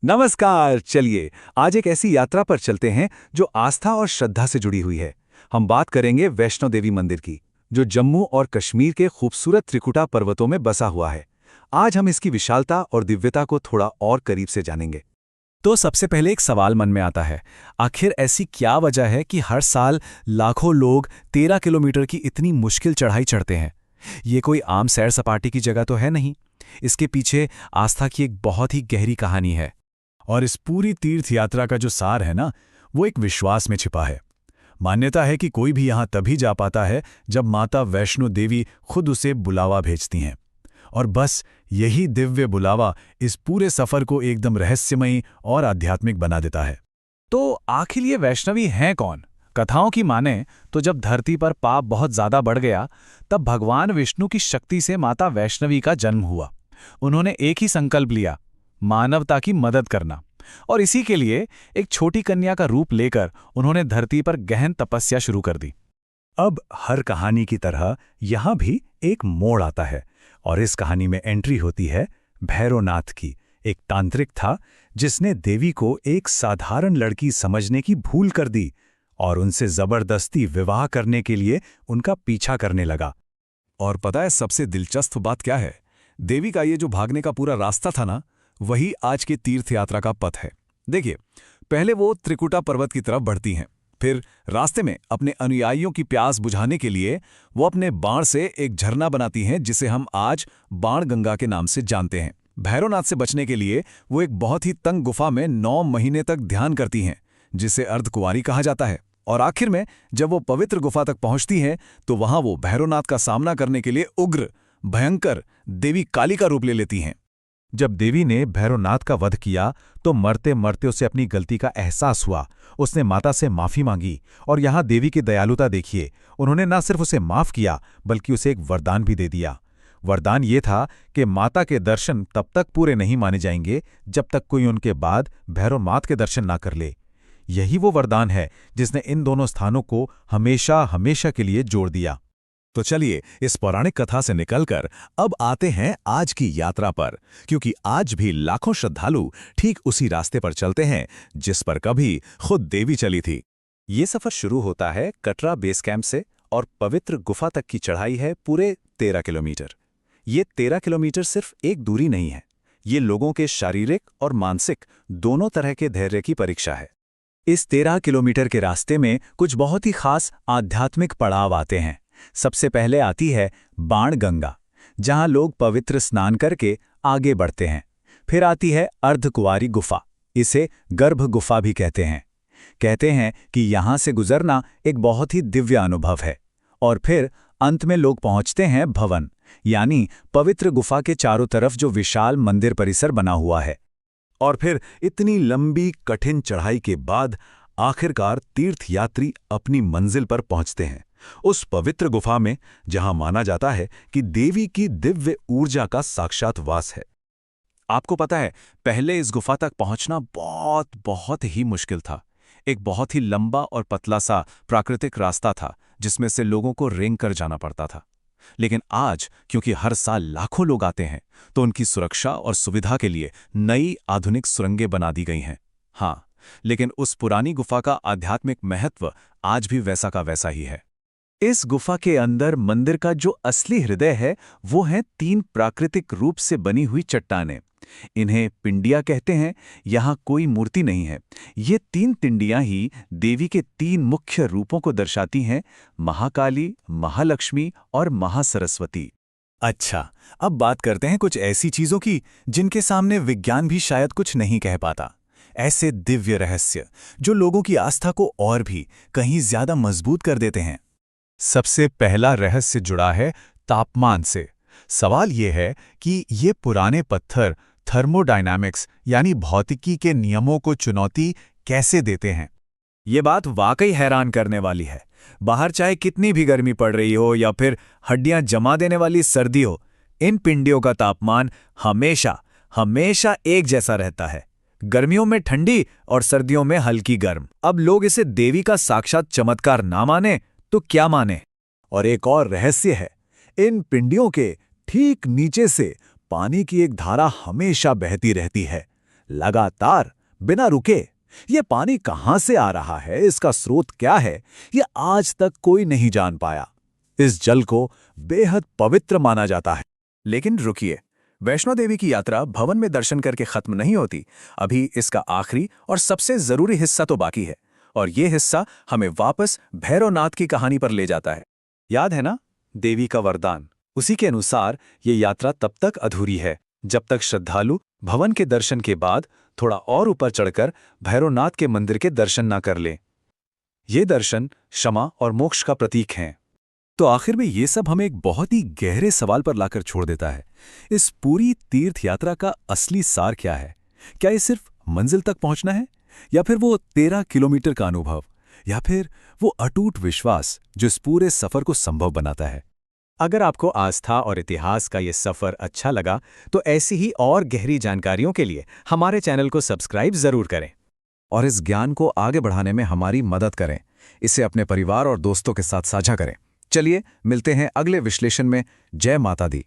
नमस्कार। चलिए आज एक ऐसी यात्रा पर चलते हैं जो आस्था और श्रद्धा से जुड़ी हुई है। हम बात करेंगे वैष्णो देवी मंदिर की, जो जम्मू और कश्मीर के खूबसूरत त्रिकुटा पर्वतों में बसा हुआ है। आज हम इसकी विशालता और दिव्यता को थोड़ा और करीब से जानेंगे। तो सबसे पहले एक सवाल मन में आता है, आखिर ऐसी क्या वजह है कि हर साल लाखों लोग 13 किलोमीटर की इतनी मुश्किल चढ़ाई चढ़ते हैं। ये कोई आम सैर सपाटे की जगह तो है नहीं। इसके पीछे आस्था की एक बहुत ही गहरी कहानी है। और इस पूरी तीर्थ यात्रा का जो सार है ना, वो एक विश्वास में छिपा है। मान्यता है कि कोई भी यहाँ तभी जा पाता है जब माता वैष्णो देवी खुद उसे बुलावा भेजती हैं। और बस यही दिव्य बुलावा इस पूरे सफर को एकदम रहस्यमयी और आध्यात्मिक बना देता है। तो आखिर ये वैष्णवी हैं कौन? कथाओं की माने तो जब धरती पर पाप बहुत ज्यादा बढ़ गया, तब भगवान विष्णु की शक्ति से माता वैष्णवी का जन्म हुआ। उन्होंने एक ही संकल्प लिया, मानवता की मदद करना। और इसी के लिए एक छोटी कन्या का रूप लेकर उन्होंने धरती पर गहन तपस्या शुरू कर दी। अब हर कहानी की तरह यहाँ भी एक मोड़ आता है, और इस कहानी में एंट्री होती है भैरवनाथ की। एक तांत्रिक था जिसने देवी को एक साधारण लड़की समझने की भूल कर दी और उनसे जबरदस्ती विवाह करने के लिए उनका पीछा करने लगा। और पता है सबसे दिलचस्प बात क्या है? देवी का ये जो भागने का पूरा रास्ता था ना, वही आज के तीर्थ यात्रा का पथ है। देखिए, पहले वो त्रिकुटा पर्वत की तरफ बढ़ती हैं, फिर रास्ते में अपने अनुयायियों की प्यास बुझाने के लिए वो अपने बाण से एक झरना बनाती हैं, जिसे हम आज बाण गंगा के नाम से जानते हैं। भैरवनाथ से बचने के लिए वो एक बहुत ही तंग गुफा में 9 महीने तक ध्यान करती हैं, जिसे अर्धकुंवारी कहा जाता है। और आखिर में जब वो पवित्र गुफा तक पहुंचती हैं, तो वहां वो भैरवनाथ का सामना करने के लिए उग्र, भयंकर देवी काली का रूप ले लेती हैं। जब देवी ने भैरवनाथ का वध किया तो मरते मरते उसे अपनी गलती का एहसास हुआ। उसने माता से माफी मांगी, और यहाँ देवी की दयालुता देखिए। उन्होंने न सिर्फ उसे माफ किया, बल्कि उसे एक वरदान भी दे दिया। वरदान ये था कि माता के दर्शन तब तक पूरे नहीं माने जाएंगे जब तक कोई उनके बाद भैरवनाथ के दर्शन ना कर ले। यही वो वरदान है जिसने इन दोनों स्थानों को हमेशा हमेशा के लिए जोड़ दिया। तो चलिए इस पौराणिक कथा से निकलकर अब आते हैं आज की यात्रा पर, क्योंकि आज भी लाखों श्रद्धालु ठीक उसी रास्ते पर चलते हैं जिस पर कभी खुद देवी चली थी। ये सफर शुरू होता है कटरा बेस कैंप से, और पवित्र गुफा तक की चढ़ाई है पूरे 13 किलोमीटर। ये 13 किलोमीटर सिर्फ एक दूरी नहीं है, ये लोगों के शारीरिक और मानसिक दोनों तरह के धैर्य की परीक्षा है। इस 13 किलोमीटर के रास्ते में कुछ बहुत ही खास आध्यात्मिक पड़ाव आते हैं। सबसे पहले आती है बाण गंगा, जहां लोग पवित्र स्नान करके आगे बढ़ते हैं। फिर आती है अर्धकुंवारी गुफा, इसे गर्भ गुफा भी कहते हैं कि यहां से गुजरना एक बहुत ही दिव्य अनुभव है। और फिर अंत में लोग पहुंचते हैं भवन, यानी पवित्र गुफा के चारों तरफ जो विशाल मंदिर परिसर बना हुआ है। और फिर इतनी लंबी कठिन चढ़ाई के बाद आखिरकार तीर्थयात्री अपनी मंजिल पर पहुंचते हैं, उस पवित्र गुफा में जहां माना जाता है कि देवी की दिव्य ऊर्जा का साक्षात वास है। आपको पता है, पहले इस गुफा तक पहुंचना बहुत बहुत ही मुश्किल था। एक बहुत ही लंबा और पतला सा प्राकृतिक रास्ता था, जिसमें से लोगों को रेंग कर जाना पड़ता था। लेकिन आज क्योंकि हर साल लाखों लोग आते हैं, तो उनकी सुरक्षा और सुविधा के लिए नई आधुनिक सुरंगें बना दी गई हैं। हाँ, लेकिन उस पुरानी गुफा का आध्यात्मिक महत्व आज भी वैसा का वैसा ही है। इस गुफा के अंदर मंदिर का जो असली हृदय है, वो है 3 प्राकृतिक रूप से बनी हुई चट्टानें। इन्हें पिंडियां कहते हैं। यहाँ कोई मूर्ति नहीं है। ये 3 पिंडियां ही देवी के 3 मुख्य रूपों को दर्शाती हैं: महाकाली, महालक्ष्मी और महासरस्वती। अच्छा, अब बात करते हैं कुछ ऐसी चीजों की जिनके सामने विज्ञान भी शायद कुछ नहीं कह पाता। ऐसे दिव्य रहस्य जो लोगों की आस्था को और भी कहीं ज्यादा मजबूत कर देते हैं। सबसे पहला रहस्य जुड़ा है तापमान से। सवाल यह है कि ये पुराने पत्थर थर्मोडायनामिक्स यानी भौतिकी के नियमों को चुनौती कैसे देते हैं। ये बात वाकई हैरान करने वाली है। बाहर चाहे कितनी भी गर्मी पड़ रही हो या फिर हड्डियां जमा देने वाली सर्दी हो, इन पिंडियों का तापमान हमेशा हमेशा एक जैसा रहता है। गर्मियों में ठंडी और सर्दियों में हल्की गर्म। अब लोग इसे देवी का साक्षात चमत्कार ना माने तो क्या माने। और एक और रहस्य है, इन पिंडियों के ठीक नीचे से पानी की एक धारा हमेशा बहती रहती है, लगातार, बिना रुके। ये पानी कहाँ से आ रहा है, इसका स्रोत क्या है, ये आज तक कोई नहीं जान पाया। इस जल को बेहद पवित्र माना जाता है। लेकिन रुकिए, वैष्णो देवी की यात्रा भवन में दर्शन करके खत्म नहीं होती। अभी इसका आखिरी और सबसे जरूरी हिस्सा तो बाकी है, और ये हिस्सा हमें वापस भैरवनाथ की कहानी पर ले जाता है। याद है ना, देवी का वरदान? उसी के अनुसार ये यात्रा तब तक अधूरी है जब तक श्रद्धालु भवन के दर्शन के बाद थोड़ा और ऊपर चढ़कर भैरवनाथ के मंदिर के दर्शन ना कर ले। ये दर्शन क्षमा और मोक्ष का प्रतीक हैं। तो आखिर में ये सब हमें एक बहुत ही गहरे सवाल पर लाकर छोड़ देता है। इस पूरी तीर्थ यात्रा का असली सार क्या है? क्या ये सिर्फ मंजिल तक पहुंचना है, या फिर वो 13 किलोमीटर का अनुभव, या फिर वो अटूट विश्वास जो इस पूरे सफर को संभव बनाता है? अगर आपको आस्था और इतिहास का ये सफर अच्छा लगा तो ऐसी ही और गहरी जानकारियों के लिए हमारे चैनल को सब्सक्राइब जरूर करें और इस ज्ञान को आगे बढ़ाने में हमारी मदद करें। इसे अपने परिवार और दोस्तों के साथ साझा करें। चलिए मिलते हैं अगले विश्लेषण में। जय माता दी।